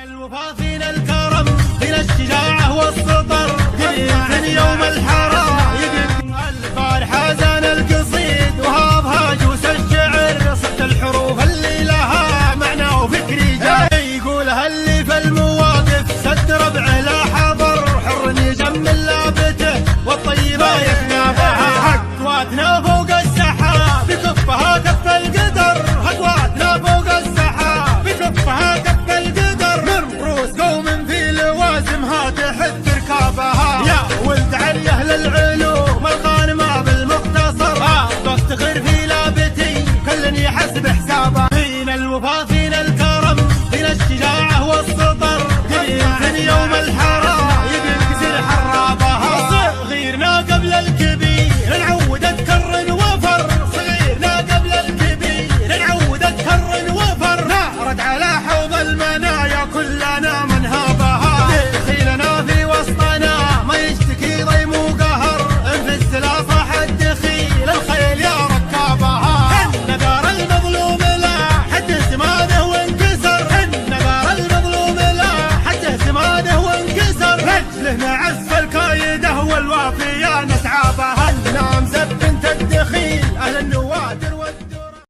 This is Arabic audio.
الوفا فينا الكرم فينا الشجاعة والسطر من يوم الحرام الفارحة زان القصيد وهاب هاجوس الشعر صدت الحروف اللي لها معنى وفكري جاي يقولها اللي في المواقف سد ربعه لا حضر حر يجمل لابته والطيبة يكنافها حقواتنا فوق السحاب بكفها كف القدر حقواتنا فوق السحاب بكفها كف القدر من رؤوس قوم في لوازمها تحث ركابها يا ولد علي اهل العلوم الغانمة بالمختصر بفتخر في لابتي كل يحسب حسابه فينا الوفا فينا الكرم فينا الشجاعة والسطر من يوم الحرام ينكسر حرابها صغيرنا قبل الكبير نعود اذكر وفر صغيرنا قبل الكبير نعود اذكر وفر نارد على حوض المنايا كل